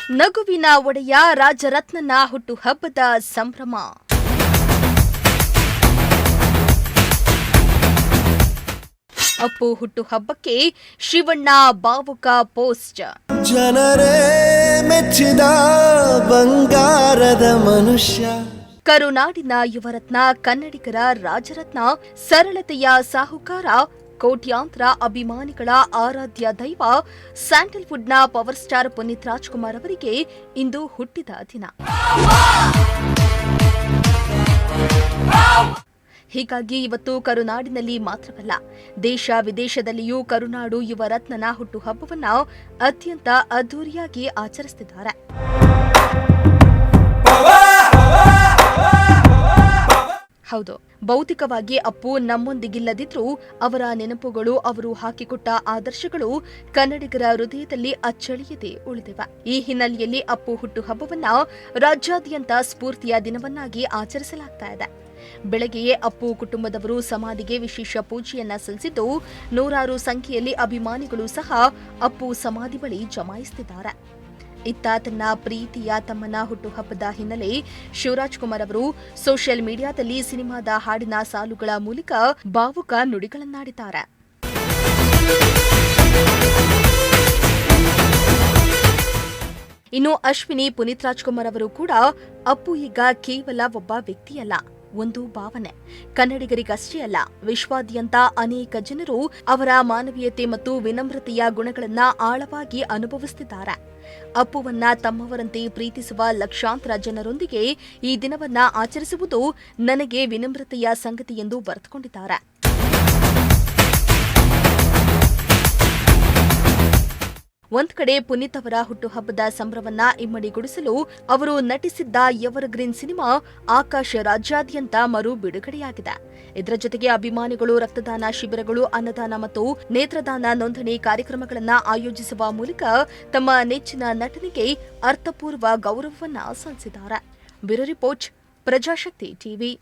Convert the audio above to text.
ನಗುವಿನ ಒಡೆಯ ರಾಜರತ್ನನ ಹುಟ್ಟುಹಬ್ಬದ ಸಂಭ್ರಮ. ಅಪ್ಪು ಹುಟ್ಟುಹಬ್ಬಕ್ಕೆ ಶಿವಣ್ಣ ಭಾವುಕ ಪೋಸ್ಟ್. ಜನರೇ ಮೆಚ್ಚಿದ ಬಂಗಾರದ ಮನುಷ್ಯ. ಕರುನಾಡಿನ ಯುವರತ್ನ, ಕನ್ನಡಿಗರ ರಾಜರತ್ನ, ಸರಳತೆಯ ಸಾಹುಕಾರ, ಕೋಟ್ಯಾಂತರ ಅಭಿಮಾನಿಗಳ ಆರಾಧ್ಯ ದೈವ, ಸ್ಯಾಂಡಲ್ವುಡ್ನ ಪವರ್ ಸ್ಟಾರ್ ಪುನೀತ್ ರಾಜ್ಕುಮಾರ್ ಅವರಿಗೆ ಇಂದು ಹುಟ್ಟಿದ ದಿನ. ಹೀಗಾಗಿ ಇವತ್ತು ಕರುನಾಡಿನಲ್ಲಿ ಮಾತ್ರವಲ್ಲ, ದೇಶ ವಿದೇಶದಲ್ಲಿಯೂ ಕರುನಾಡು ಯುವರತ್ನನ ಹುಟ್ಟುಹಬ್ಬವನ್ನು ಅತ್ಯಂತ ಅದ್ದೂರಿಯಾಗಿ ಆಚರಿಸುತ್ತಿದ್ದಾರೆ. ಹೌದು, ಭೌತಿಕವಾಗಿ ಅಪ್ಪು ನಮ್ಮೊಂದಿಗಿಲ್ಲದಿದ್ರೂ ಅವರ ನೆನಪುಗಳು, ಅವರು ಹಾಕಿಕೊಟ್ಟ ಆದರ್ಶಗಳು ಕನ್ನಡಿಗರ ಹೃದಯದಲ್ಲಿ ಅಚ್ಚಳಿಯದೆ ಉಳಿದಿವೆ. ಈ ಹಿನ್ನೆಲೆಯಲ್ಲಿ ಅಪ್ಪು ಹುಟ್ಟುಹಬ್ಬವನ್ನ ರಾಜ್ಯಾದ್ಯಂತ ಸ್ಫೂರ್ತಿಯ ದಿನವನ್ನಾಗಿ ಆಚರಿಸಲಾಗ್ತಾ ಇದೆ. ಬೆಳಗ್ಗೆಯೇ ಅಪ್ಪು ಕುಟುಂಬದವರು ಸಮಾಧಿಗೆ ವಿಶೇಷ ಪೂಜೆಯನ್ನ ಸಲ್ಲಿಸಿದ್ದು, ನೂರಾರು ಸಂಖ್ಯೆಯಲ್ಲಿ ಅಭಿಮಾನಿಗಳು ಸಹ ಅಪ್ಪು ಸಮಾಧಿ ಬಳಿ ಜಮಾಯಿಸುತ್ತಿದ್ದಾರೆ. ಇತ್ತ ತನ್ನ ಪ್ರೀತಿಯ ತಮ್ಮನ ಹುಟ್ಟುಹಬ್ಬದ ಹಿನ್ನೆಲೆ ಶಿವರಾಜ್ ಕುಮಾರ್ ಅವರು ಸೋಷಿಯಲ್ ಮೀಡಿಯಾದಲ್ಲಿ ಸಿನಿಮಾದ ಹಾಡಿನ ಸಾಲುಗಳ ಮೂಲಕ ಭಾವುಕ ನುಡಿಗಳನ್ನಾಡಿದ್ದಾರೆ. ಇನ್ನು ಅಶ್ವಿನಿ ಪುನೀತ್ ರಾಜ್ಕುಮಾರ್ ಅವರು ಕೂಡ ಅಪ್ಪು ಈಗ ಕೇವಲ ಒಬ್ಬ ವ್ಯಕ್ತಿಯಲ್ಲ, ಒಂದು ಭಾವನೆ. ಕನ್ನಡಿಗರಿಗಷ್ಟೇ ಅಲ್ಲ, ವಿಶ್ವಾದ್ಯಂತ ಅನೇಕ ಜನರು ಅವರ ಮಾನವೀಯತೆ ಮತ್ತು ವಿನಮ್ರತೆಯ ಗುಣಗಳನ್ನ ಆಳವಾಗಿ ಅನುಭವಿಸುತ್ತಿದ್ದಾರೆ. ಅಪ್ಪುವನ್ನ ತಮ್ಮವರಂತೆ ಪ್ರೀತಿಸುವ ಲಕ್ಷಾಂತರ ಜನರೊಂದಿಗೆ ಈ ದಿನವನ್ನ ಆಚರಿಸುವುದು ನನಗೆ ವಿನಮ್ರತೆಯ ಸಂಗತಿ ಎಂದು ಬರೆದುಕೊಂಡಿದ್ದಾರೆ. ಒಂದ್ ಕಡೆ ಪುನೀತ್ ಅವರ ಹುಟ್ಟುಹಬ್ಬದ ಸಂಭ್ರಮವನ್ನ ಇಮ್ಮಡಿಗೊಳಿಸಲು ಅವರು ನಟಿಸಿದ್ದ ಎವರ್ಗ್ರೀನ್ ಸಿನಿಮಾ ಆಕಾಶ ರಾಜ್ಯಾದ್ಯಂತ ಮರು ಬಿಡುಗಡೆಯಾಗಿದೆ. ಇದರ ಜೊತೆಗೆ ಅಭಿಮಾನಿಗಳು ರಕ್ತದಾನ ಶಿಬಿರಗಳು, ಅನ್ನದಾನ ಮತ್ತು ನೇತ್ರದಾನ ನೋಂದಣಿ ಕಾರ್ಯಕ್ರಮಗಳನ್ನು ಆಯೋಜಿಸುವ ಮೂಲಕ ತಮ್ಮ ನೆಚ್ಚಿನ ನಟನಿಗೆ ಅರ್ಥಪೂರ್ವ ಗೌರವವನ್ನ ಸಲ್ಲಿಸಿದ್ದಾರೆ. Bureau report, Prajashakti TV.